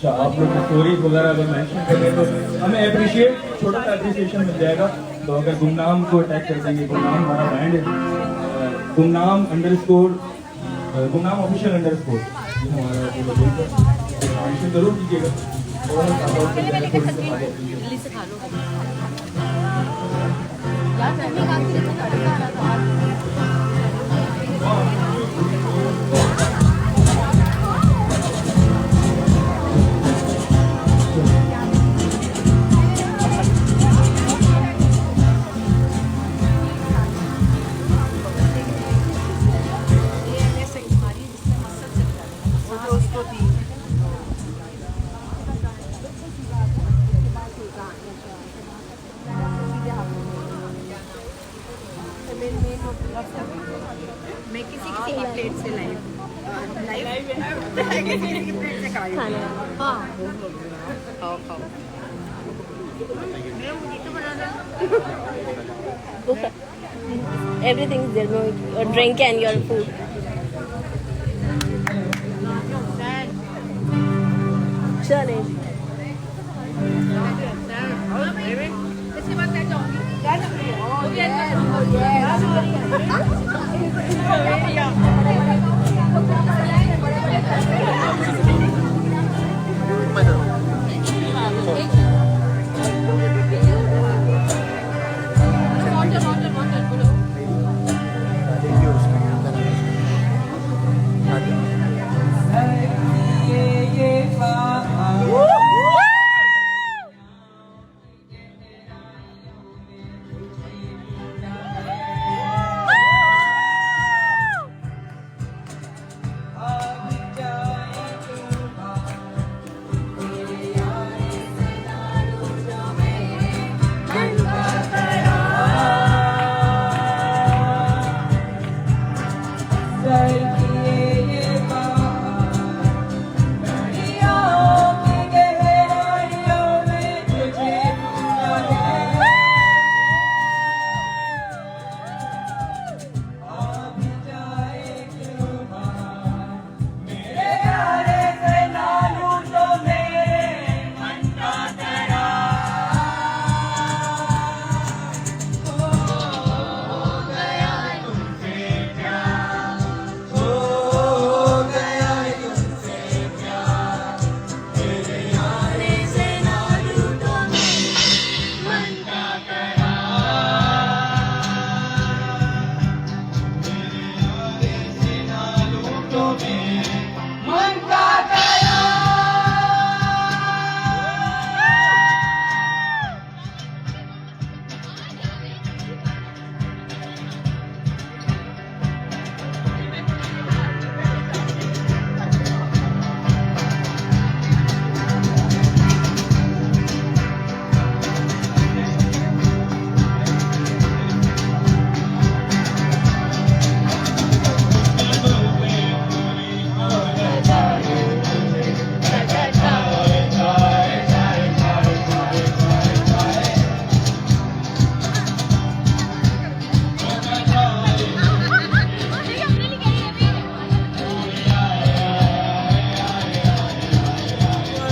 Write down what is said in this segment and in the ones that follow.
अच्छा, आप लोग स्टोरीज वगैरह अगर मेंशन करें तो हमें अप्रिशिएट, छोटा सा अप्रिसिएशन मिल जाएगा। तो अगर गुमनाम को अटैक कर देंगे, गुमनाम हमारा ब्रांड है, गुमनाम ऑफिशियल अंडरस्कोर, ये हमारा मेंशन जरूर कीजिएगा। और मैं किसी की प्लेट से लाइव किसी की प्लेट से खाई। हाँ खाओ खाओ। Everything is there, no, your drink and your food. चले। इसके बाद क्या जाऊँगी?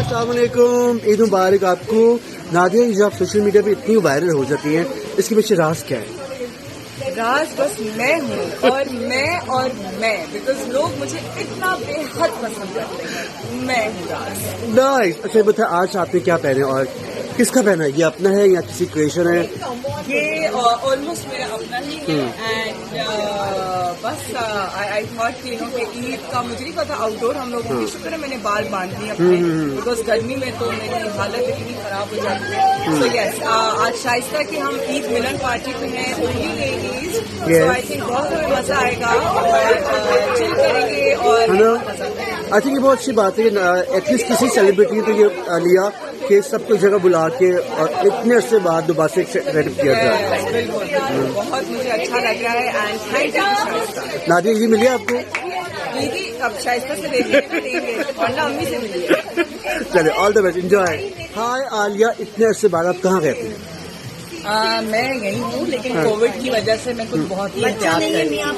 अस्सलामुअलैकुम, ईद मुबारक आपको। नादिया, ये जो आप सोशल मीडिया पे इतनी वायरल हो जाती हैं, इसके पीछे राज क्या है? राज बस मैं हूँ और मैं बिकॉज लोग मुझे इतना बेहद पसंद करते हैं। मैं हूँ राज। नाइस। अच्छा बता, आज आपने क्या पहने और किसका पहना है? ये अपना है या किसी क्रिएशन है? ये ऑलमोस्ट मेरा अपना ही है एंड बस आई थॉट कि ईद का मुझे नहीं पता आउटडोर हम लोगों की, शुक्र है मैंने बाल बांध दिए अपने, बिकॉज गर्मी में तो मेरी हालत इतनी खराब हो जाती है। सो यस, आज शाइस्ता की हम ईद मिलन पार्टी पे हैं, only ladies. So I think बहुत हमें मजा आएगा और चिल करेंगे और आई थिंक ये बहुत अच्छी बात है कि एटलीस्ट किसी सेलिब्रिटी तो ये लिया कि सबको जगह बुला के और इतने अरसे बाद दोबारा से सेटअप किया जाए। बिल्कुल, बहुत मुझे अच्छा लग रहा है and thank you Shaista. Nadia, ये मिली आपको? दीदी अब शाइस्ता से देंगे वरना अम्मी से मिलिए। चले, ऑल द बेस्ट, एंजॉय। हाय आलिया, इतने अरसे बाद आप कहाँ गए थे? मैं यही हूँ, लेकिन कोविड की वजह से मैं कुछ बहुत ही एहतियात कर रही हूँ।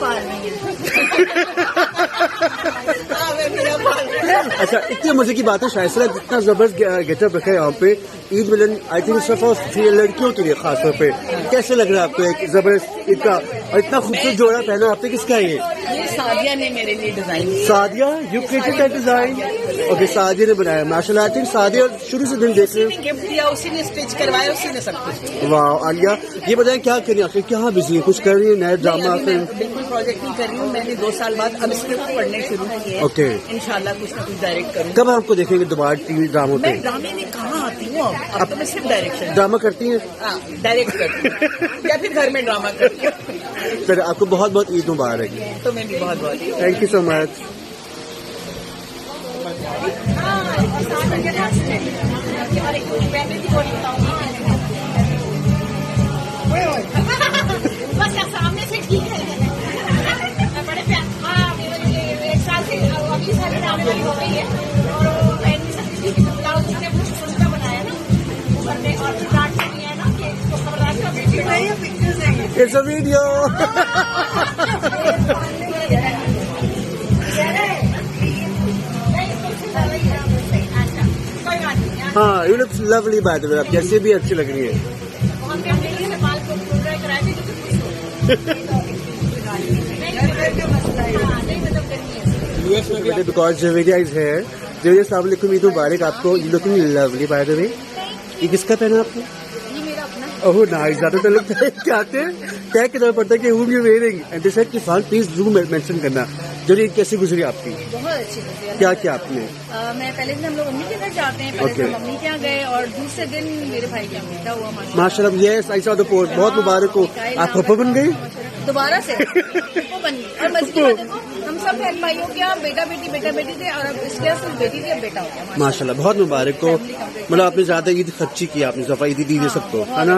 अच्छा, इतने मजे की बात है शायद जितना जबरदस्त गेटअप रखा है यहाँ पे ईद मिलन, आई थिंक सफर लड़कियों के लिए खास तौर पे कैसे लग रहा है आपको एक जबरदस्त ईद का और इतना खूबसूरत जोड़ा पहना आपने, किसका है ये सादिया ने मेरे लिए डिजाइन किया। Sadia, you created that design? Okay, Sadia ने बनाया, माशाल्लाह। आई थिंक सादिया शुरू से दिन देख रहे उसी ने गिफ्ट दिया, उसी ने स्टिच करवाया, उसी ने सब कुछ। वाह आलिया, ये बताएं क्या कर रही है आखिर, क्या बिजी है, कुछ कर रही है नया ड्रामा नहीं, फिल्म? मैं बिल्कुल प्रोजेक्ट नहीं कर रही हूँ, मैंने 2 साल बाद अब स्क्रिप्ट पढ़ने शुरू किए हैं। ओके, इंशाल्लाह कुछ ना कुछ डायरेक्ट करूँ। कब आपको देखेंगे दोबारा टीवी ड्रामों पे? मैं ड्रामे में कहाँ आती हूँ अब तो मैं सिर्फ डायरेक्शन ड्रामा करती हैं? डायरेक्ट करती हूँ या फिर घर में ड्रामा करती हूँ। फिर आपको बहुत बहुत ईद मुबारक। तो मैं भी बहुत बहुत थैंक यू सो मच। बस सामने से ठीक है। बड़े प्यार, हाँ, 1 साल से अगली साल में आने वाली हो गई है और वो एडमिशन ब्लाउज उसने सोचता बनाया ना करने और स्टार्ट किया है ना कि इसको खबरदार का पिक्चर्स है। It's a video. हाँ, you look lovely by the way, आप जैसे भी अच्छी लग रही है। Because Javeria is here. Javeria, अस्सलाम वालेकुम, ईद मुबारक आपको। You looking lovely by the way. ये किसका पहना आपने? ओह नाइस, ज़्यादा तो लोग कहते हैं टैग की तरफ पड़ता है कि whom you wearing and they said कि फान प्लीज जरूर मेंशन करना। जरूर कैसी गुजरी आपकी? बहुत अच्छी गुजरी। क्या क्या आपने? मैं पहले दिन हम लोग मम्मी के घर जाते हैं, पहले दिन मम्मी के यहाँ गए और दूसरे दिन मेरे भाई के यहाँ बेटा हुआ माशाल्लाह। Yes, I saw the post, बहुत मुबारक हो। आप पापा बन गई दोबारा से? वो बनी। और मस्ती में देखो हम सब बहन भाइयों के यहाँ बेटा बेटी थे और अब इसके यहाँ सिर्फ बेटी थी, अब बेटा हो गया। माशाल्लाह, बहुत मुबारक हो। मतलब आपने ज्यादा ईद खर्ची की, आपने सफा ईद दी सबको, है ना?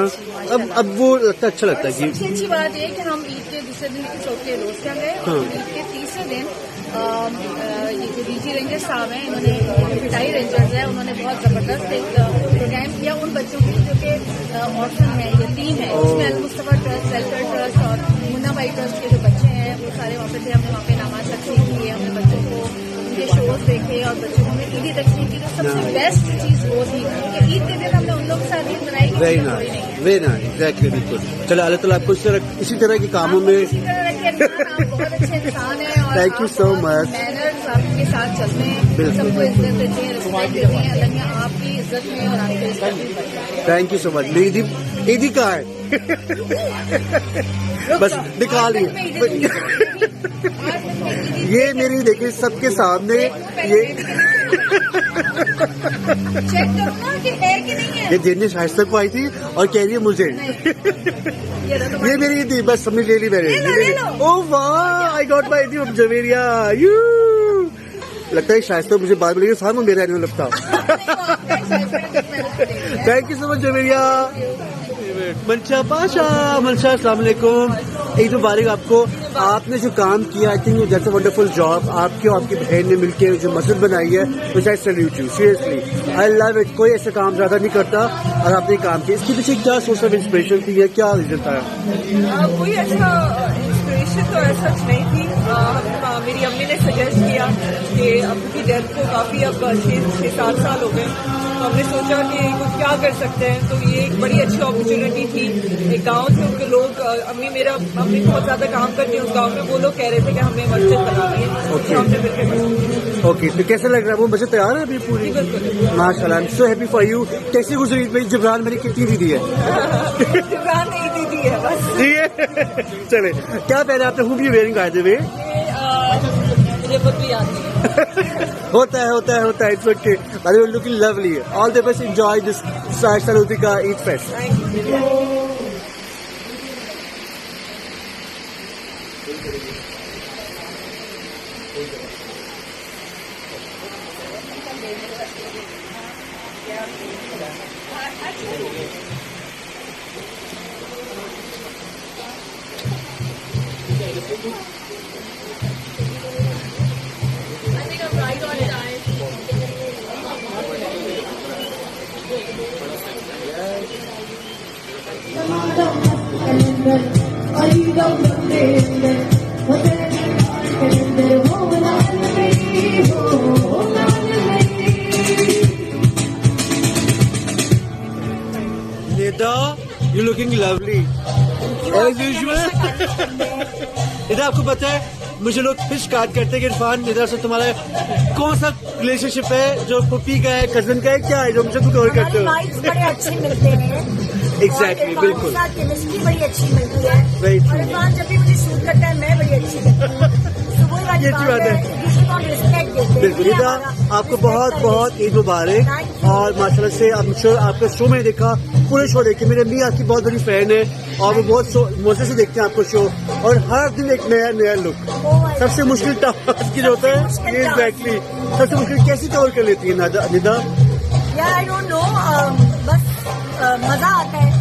अब वो लगता अच्छा लगता है कि सबसे अच्छी बात ये कि हम ईद के दूसरे दिन की चौथ के रोज क्या गए और ईद के तीसरे दिन ये जो डीजी रेंजर साहब हैं, इन्होंने पिटाई रेंजर्स है, उन्होंने बहुत जबरदस्त एक प्रोग्राम किया उन बच्चों के लिए जो कि ऑर्फन है, यतीम है। उसमें अल-मुस्तफा ट्रस्ट, वेलफेयर ट्रस्ट और मुन्ना भाई ट्रस्ट के जो बच्चे हैं वो सारे वहाँ पे थे। हमने वहाँ पे नमाज तकसीम की, हमने बच्चों को उनके शोज देखे और बच्चों को हमने ईदी तकसीम की। तो सबसे बेस्ट चीज वो थी कि ईद के दिन हमने उन लोग के साथ ईद मनाई। Very nice, very nice, exactly, बिल्कुल। चलो, अल्लाह ताला आपको इसी तरह के कामों में बहुत अच्छे इंसान है और thank you so much. Manners आपके साथ चलते हैं, सबको इज्जत देते हैं, रिस्पेक्ट देते हैं। अल्लाह मियां आपकी इज्जत में और आपकी रिस्पेक्ट में बरकत। Thank you so much. मेरी ईदी कहाँ है? बस निकाल ये मेरी देखिए सबके सामने ये चेक करो ना कि है कि नहीं है। ये देने शाइस्ता को आई थी और कह रही है मुझे ये मेरी ईदी, बस समझ ले ली मैंने। ओह वाह, आई गॉट माय ईदी फ्रॉम जवेरिया। यू लगता है शाइस्ता मुझे बाद में साथ में मेरा एनुअल लगता। Thank you so much Javeria. मंशा पाशा, मंशा, अस्सलाम वालेकुम, ईद मुबारक आपको। आपने जो काम किया, I think that's a wonderful job. आपकी और आपकी बहन ने मिलकर जो मस्जिद बनाई है, which I salute you seriously, I love it. कोई ऐसा काम ज्यादा नहीं करता और आपने काम किया। इसके पीछे क्या सोर्स ऑफ इंस्पिरेशन थी या क्या रीजन था? कोई अच्छा इंस्पिरेशन तो ऐसा नहीं थी। मेरी अम्मी ने सजेस्ट किया कि अबू की डेथ को काफी अब 6-7 साल हो गए, तो हमने सोचा कि कुछ क्या कर सकते हैं। तो ये एक बड़ी अच्छी अपॉर्चुनिटी थी। एक गांव से उनके लोग, अम्मी बहुत ज्यादा काम करती है उस गांव में, वो लोग कह रहे थे कि हमें मस्जिद बनानी है, तो हमने मिलकर। ओके, तो कैसा लग रहा है? वो मस्जिद तैयार है अभी पूरी? माशाल्लाह, I am so happy for you. कैसी गुजरी भाई? जिब्रान मैंने कितनी दी है? जिब्रान ने ईदी दी है बस। चले, क्या पहले आपने खूब वेयरिंग बाय द वे? मुझे खुद भी याद नहीं। होता है। It's okay. By the way, looking lovely. All the best, enjoy this Shaista Lodhi का Eid fest. Lovely as usual. इधर आपको पता है मुझे लोग फिर शिकायत करते हैं कि इरफान इधर से तुम्हारा कौन सा रिलेशनशिप है, जो पुप्पी का है, कजन का है, क्या है जो मुझे तुम कवर करते हो? वाइब्स बड़े अच्छे मिलते हैं। Exactly, बिल्कुल। केमिस्ट्री बड़ी अच्छी मिलती है। Very true. और इरफान जब भी मुझे शूट करता है मैं बड़ी अच्छी लगती हूँ। तो वही वाली ये अच्छी बात है। एक दूसरे को हम रिस्पेक्ट देते हैं। बिल्कुल। इधर आपको बहुत बहुत ईद मुबारक। और माशाल्लाह से आप आपका शो में देखा, पूरे शो देखे। मेरे अम्मी आपकी बहुत बड़ी फैन है और वो बहुत मजे से देखते हैं आपको शो, और हर दिन एक नया नया लुक। सबसे मुश्किल टास्क जो होता है ये एग्जैक्टली सबसे मुश्किल कैसे कवर कर लेती है निदा? या आई डोंट नो, बस मजा आता है।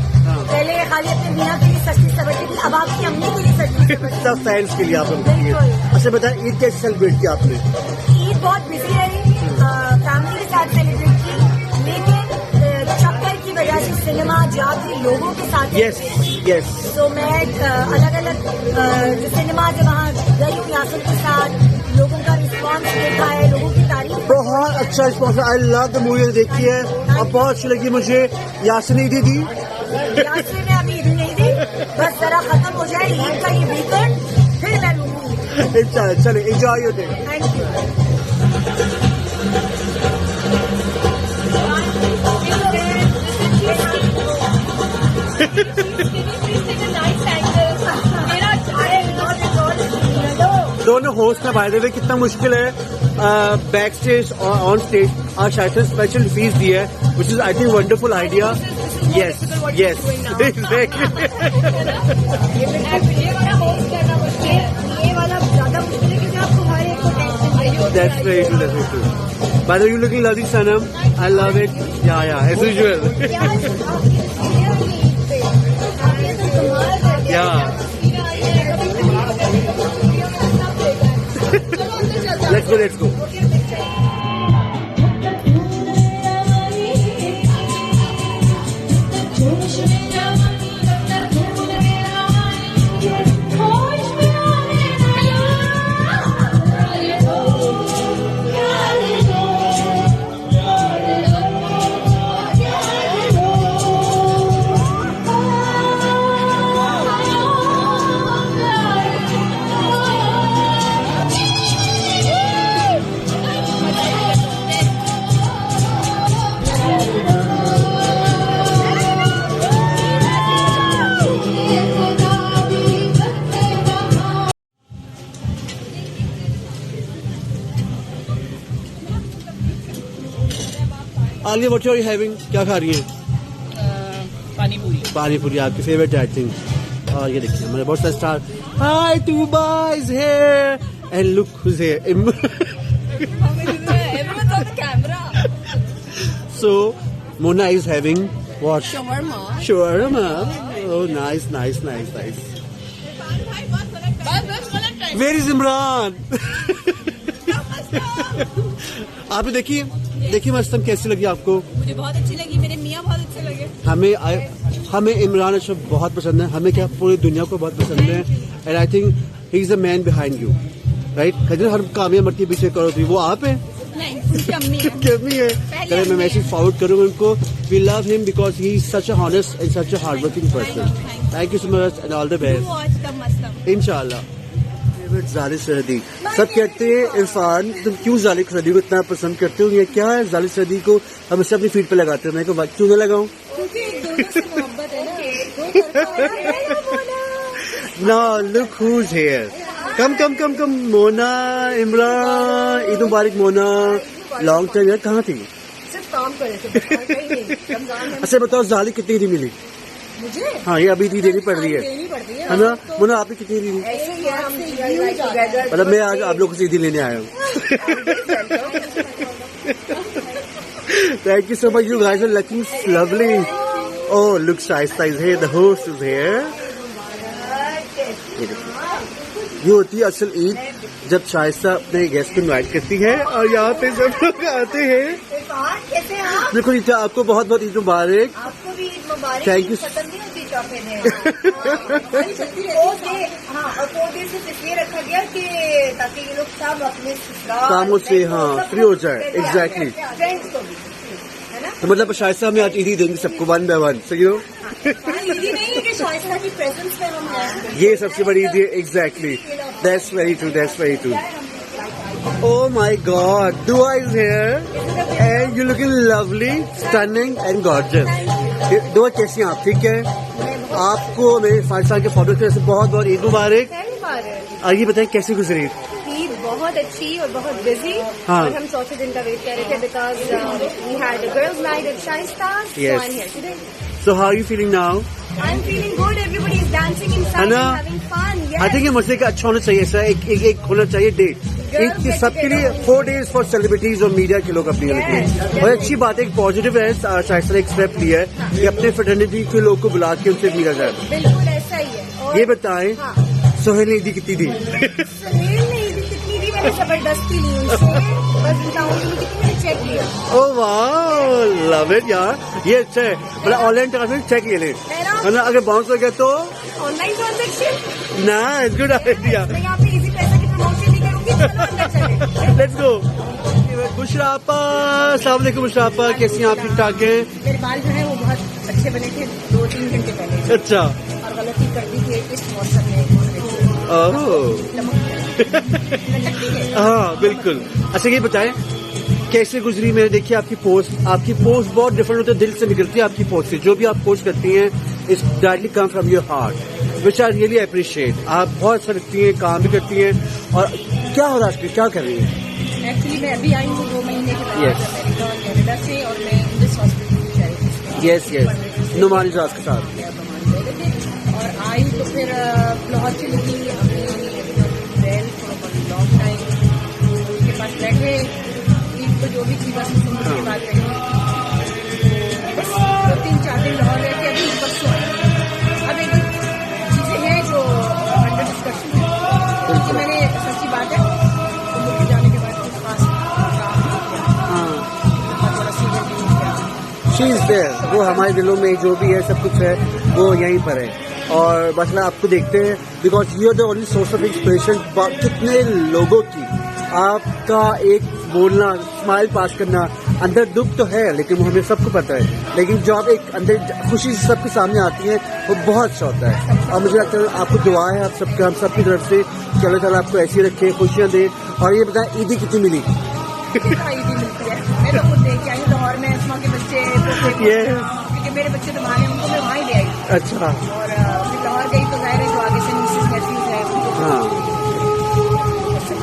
पहले खाली अपने मीना के लिए सस्ती सवरती थी, अब आपकी अम्मी के लिए सस्ती सवरती। सब फैंस के लिए आप लोग की है। बिल्कुल। अच्छा बताएं, ईद कैसे सेलिब्रेट किया आपने? ईद बहुत बिजी रही, फैमिली के साथ सेलिब्रेट की, लेकिन चक्कर की वजह से सिनेमा जाके लोगों के साथ यस यस। तो मैं अलग अलग सिनेमा जब वहाँ गई हूँ यासिर के साथ, लोगों का रिस्पॉन्स देखा है, लोगों की तारीफ। बहुत अच्छा response, I love the movie देखी है और बहुत अच्छी लगी मुझे। यासिर ने दी यासिर ने अभी ईद नहीं दी, बस जरा खत्म हो जाए ईद का ये वीकेंड, फिर मैं लूंगी। चले enjoy your day. Thank you. दोनों होस्ट हैं, बाय द वे कितना मुश्किल है बैक स्टेज और ऑन स्टेज। और शायद स्पेशल फीस दी है, which is I think wonderful idea. Yes yes exactly. ये वाला ज्यादा मुश्किल है क्योंकि आपको हर एक को टेंशन है। That's very true, that's very true. By the way, you're looking lovely, Sanam. I love it. Yeah, as usual. Yeah. Let's go. Alia, what are you having? क्या खा रही हैं? पानी पूरी। पानी पूरी आपकी फेवरेट आई थिंक। और ये देखिए हमारे बहुत सारे star. Hi Tuba is here and look who's here. Everyone's on camera. So Mona is having what? Shawarma. Shawarma. Oh nice. बस Where is Imran? आप देखिए मस्तम कैसी लगी आपको? मुझे बहुत अच्छी लगी, मेरे मियाँ बहुत अच्छे लगे। हमें इमरान अशरफ बहुत पसंद है, हमें क्या पूरी दुनिया को बहुत पसंद है। And I think he is the man behind you, right? खजर हर कामयाब मरती पीछे करो थी, वो आप है? नहीं, उनकी अम्मी है। कमी है। चलो मैं मैसेज फॉरवर्ड करूंगा उनको। We love him because he is such a honest and such a hard working person. Thank you so much and all the best इंशाल्लाह। जालिद सरहदी, सब कहते हैं इरफान तुम क्यों जालिद सरहदी को इतना पसंद करते हो, ये क्या है? जालिद सरहदी को हमेशा अपनी फीड पे लगाते हैं, मैं को क्यों ना लगाऊं? क्योंकि दोनों से मोहब्बत है ना। ना look who's here. Come Mona, Imran, Eid मुबारक मोना। लॉन्ग टाइम यार, कहाँ थी? सिर्फ काम करे थे। अच्छा बताओ जालिद कितनी दी मिली मुझे? हाँ ये अभी दी देनी पड़ रही देनी पड़ती है ना? मोना आपने कितनी दी? ऐसे ही है, हम टुगेदर। मतलब मैं आज आप लोग को सीधी लेने आया हूँ। Thank you so much. You guys are looking lovely. Oh, look, Shaista is here. The host is here. ये होती है असल ईद, जब शाइस्ता अपने गेस्ट को इनवाइट करती है और यहाँ पे सब लोग आते हैं। कैसे हैं आप? देखो ईद आपको बहुत बहुत ईद मुबारक। आपको भी ईद मुबारक। Thank you. खत्म नहीं होती चौथे दिन। हाँ, और 4 days से इसलिए रखा गया कि ताकि ये लोग सब अपने कामों से हाँ फ्री हो जाए। एग्जैक्टली। फ्रेंड्स को भी, है ना? तो मतलब शाइस्ता हमें आज ईद ही देंगे सबको 1 by 1। सही हो? ईदी नहीं है कि शाइस्ता की प्रेजेंस में हम हैं। ये सबसे बड़ी ईदी है, exactly. That's very true, that's very true. Oh my God, Dua is here and you looking lovely, stunning and gorgeous. Dua कैसी हैं आप? ठीक है। आपको मेरे पाकिस्तान के फोटो के बहुत बहुत ईद मुबारक। आइए बताएं कैसी गुजरी? ईद बहुत अच्छी और बहुत बिजी। हाँ। और हम चौथे दिन का वेट कर रहे थे because we had a girls night at Shaista, so I am here today. So how are you feeling now? I'm feeling good. Everybody is dancing inside and Anna, having fun. Yes. I think ये मसले का अच्छा होना चाहिए sir, एक होना चाहिए day एक सबके लिए 4 days फॉर सेलिब्रिटीज और मीडिया के लोग अपनी गलती। और अच्छी बात है, एक पॉजिटिव है, शाइस्ता ने एक स्टेप लिया है कि अपने फ्रेटर्निटी के लोग को बुला के उनसे मिला जाए। बिल्कुल ऐसा ही है। और ये बताएं सोहेल ने ईदी कितनी दी? सुनील ने ईदी कितनी दी? मैंने जबरदस्ती ली उनसे, बस बताऊंगी कितनी मैंने चेक लिया। ओह वाह, लव इट यार, ये अच्छा है। मतलब ऑनलाइन ट्रांसफर चेक ले ले, है ना? अगर बाउंस हो गया तो ऑनलाइन ट्रांजेक्शन ना, इट्स गुड आइडिया। मैं यहाँ पे इजी पैसा की प्रमोशन नहीं करूंगी। चलो अंदर चले। Let's go. बुशरा आपा, अस्सलाम वालेकुम। बुशरा आपा कैसी हैं आप? ठीक ठाक हैं? मेरे बाल जो है वो बहुत अच्छे बने थे 2-3 घंटे पहले, अच्छा। और गलती कर दी थी इस मौसम में। हाँ बिल्कुल। अच्छा ये बताएं कैसे गुजरी? मैंने देखी आपकी पोस्ट बहुत डिफरेंट होती है, दिल से निकलती है आपकी पोस्ट से। जो भी आप पोस्ट करती हैं it's directly come from your heart, which I really appreciate. आप बहुत अच्छा लगती हैं, काम भी करती हैं। और क्या हो रहा है, क्या कर रही हैं? एक्चुअली मैं अभी आई हूँ 2 महीने के बाद Yes. अमेरिका और कनाडा से, और मैं इंग्लिश हॉस्पिटल में जाई। यस नुमानी जहाज के साथ। और आई तो फिर लाहौर चली गई अपनी रेल लॉन्ग टाइम उनके पास बैठे। ईद को जो भी थी बस उसके बाद रही, बस 2-3-4 दिन लाहौर रह के अभी परसों आई। अब एक चीजें हैं जो अंडर डिस्कशन है, क्योंकि मैंने सच्ची बात है मुझे जाने के बाद कुछ खास थोड़ा सीरियस नहीं किया। शी इज देयर, वो हमारे दिलों में जो भी है सब कुछ है वो यहीं पर है। और बस आपको देखते हैं because you are the only source of inspiration. कितने लोगों की आपका एक बोलना, स्माइल पास करना, अंदर दुख तो है लेकिन वो हमें सबको पता है, लेकिन जो आप एक अंदर खुशी सबके सामने आती है वो बहुत अच्छा होता है। और मुझे लगता है आपको दुआ है आप सबका, हम सबकी तरफ से कि अल्लाह ताला आपको ऐसी रखे, खुशियाँ दे। और ये बताएं ईदी कितनी मिली? ईदी मिलती है, मैं तो खुद देख के आई लाहौर में। इसमां के बच्चे क्योंकि मेरे बच्चे तो वहाँ हैं, उनको मैं वहाँ ही ले आई। अच्छा। और फिर लाहौर गई तो जाहिर है जो आगे से नीसेस नेफ्यूज है उनको हाँ, अच्छा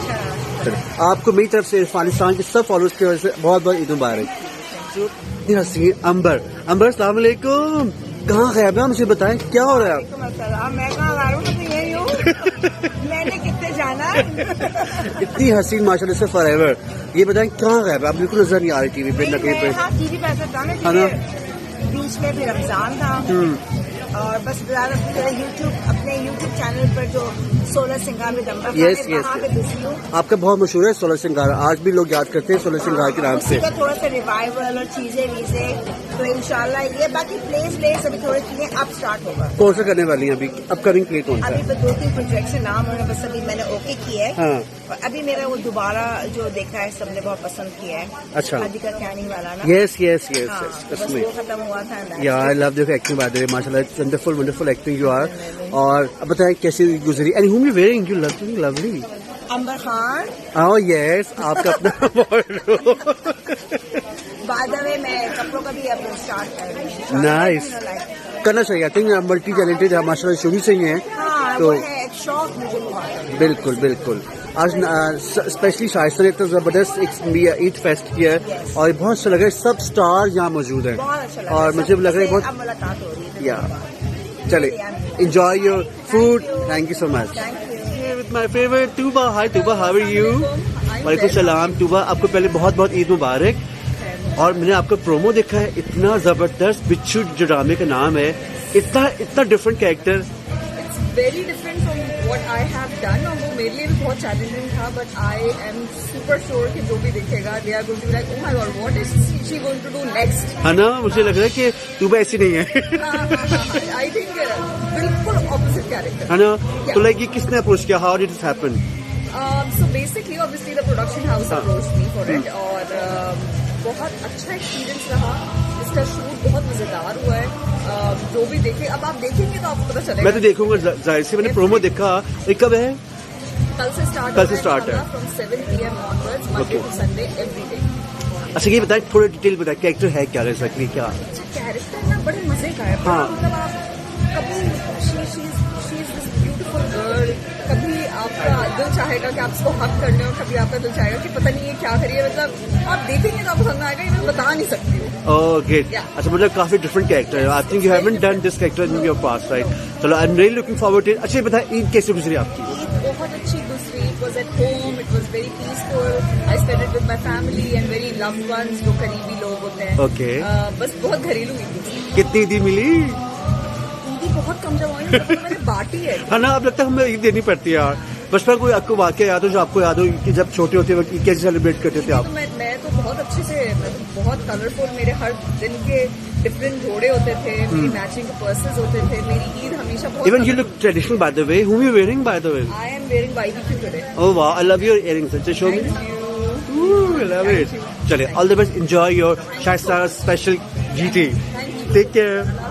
रहा। आपको मेरी तरफ से पाकिस्तान के सब फॉलोअर्स की वजह से बहुत बहुत ईद मुबारक। हसीन अंबर, अस्सलाम वालेकुम। कहाँ गए हैं? मुझे बताएं क्या हो रहा है? मैं कहाँ आ रहा हूँ? तो यही हूँ। मैंने कितने जाना। इतनी हसीन माशाल्लाह से फॉरएवर। ये बताएं कहाँ गए हैं? आप बिल्कुल नजर नहीं आ रही टीवी पे, न कहीं पे। हाँ टीवी पे ऐसा था है ना? बीच में भी रमजान था और बस अपने यूट्यूब चैनल पर जो 16 सिंगार में दम्बा Yes, आपका बहुत मशहूर है 16 सिंगार, आज भी लोग याद करते हैं 16 सिंगार के नाम से। उसी का थोड़ा सा रिवाइवल और चीजें वीजें, तो इंशाल्लाह ये बाकी प्लेस अभी थोड़ी चीजें अब स्टार्ट होगा। कौन सा करने वाली हैं अभी? अपकमिंग प्ले कौन सा अभी है? तो 2-3 प्रोजेक्ट से नाम है, बस अभी मैंने ओके किया है। हाँ। और अभी मेरा वो दोबारा जो देखा है सबने बहुत पसंद किया है। अच्छा। अधिका कैनी वाला ना। यस हाँ, बस उसमें वो खत्म हुआ था। यार I love your acting by the वे, माशाल्लाह वंडरफुल एक्टिंग यू आर। और अब बताएं कैसी गुजरी? And whom you wearing? You looking lovely. Amber Khan. Oh yes, आपका अपना मॉडल। बाद में मैं कपड़ों का भी अब स्टार्ट कर रही हूँ। नाइस, करना चाहिए। आई थिंक मल्टी टैलेंटेड है माशाल्लाह, शुरू से ही है। हाँ, तो वो है एक शौक मुझे बहुत। बिल्कुल आज स्पेशली शाइस्ता ने इतना जबरदस्त एक ईद फेस्ट किया है और बहुत अच्छा लग रहा है। सब स्टार यहाँ मौजूद है बहुत अच्छा लगा और मुझे लग रहा है बहुत। अब मुलाकात हो रही है। या चले, enjoy your food. Thank you so much. With my favourite Tooba. Hi Tooba, how are you? वालेकुम सलाम। टूबा आपको पहले बहुत बहुत ईद मुबारक। और मैंने आपका प्रोमो देखा है, इतना जबरदस्त। बिच्छू जो ड्रामे का नाम है, इतना different character. Very different from what I have done, और वो मेरे लिए भी बहुत चैलेंजिंग था, but I am super sure कि जो भी देखेगा they are going to be like oh my god what is she going to do next. है ना? मुझे लग रहा है कि टूबा ऐसी नहीं है। आई थिंक बिल्कुल ऑपोजिट कैरेक्टर है ना? तो लाइक ये किसने अप्रोच किया? How did it happen? So basically obviously the production house approached me for it, और बहुत अच्छा एक्सपीरियंस रहा। इसका शूट बहुत मजेदार हुआ है। जो भी देखे, अब आप देखेंगे तो आपको पता चलेगा। मैं तो देखूंगा जाहिर से, मैंने प्रोमो देखा। ये कब है? कल से स्टार्ट है from 7 PM onwards, Monday to Sunday every day. अच्छा ये बताए, थोड़ा डिटेल बताए, कैरेक्टर है क्या एग्जैक्टली क्या? अच्छा कैरेक्टर ना बड़े मजे का है। हाँ। मतलब आप कभी she is this beautiful girl, कभी आपका दिल चाहेगा कि आप इसको हक कर लें, और कभी आपका दिल चाहेगा कि पता नहीं ये क्या करिए। मतलब आप देखेंगे तो आपको समझ में आएगा, ये मैं बता नहीं सकती हूँ। Oh great. अच्छा मतलब काफी डिफरेंट कैरेक्टर है। I think you haven't done this character in your past, right? चलो I am really looking forward to it. अच्छा ये बताए, ईद कैसे गुजरी आपकी? ईद बहुत अच्छी गुजरी। It was at home, it was very peaceful. I spend it with my family and very loved ones, जो करीबी लोग होते हैं। Okay. बस बहुत घरेलू ईद गुजरी। कितनी ईदी मिली? ईदी बहुत कम जब आई, मैंने बांटी है। हाँ ना, अब लगता है हमें ईद देनी पड़ती है यार। बचपन कोई आपको वाकया याद हो जो आपको याद हो कि जब छोटे होते वक्त ईद कैसे सेलिब्रेट करते थे आप? तो मैं तो बहुत अच्छे से, मैं तो बहुत कलरफुल, मेरे हर दिन के डिफरेंट जोड़े होते थे, मेरी मैचिंग पर्सेस होते थे, मेरी ईद हमेशा बहुत। Even you look traditional by the way. Whom you wearing by the way? I am wearing YBQ today. Oh wow, I love your earrings. Just show me. Thank you. Ooh, I love it. Chale, all the best. Enjoy your Shaista special GT. Thank you. Take care.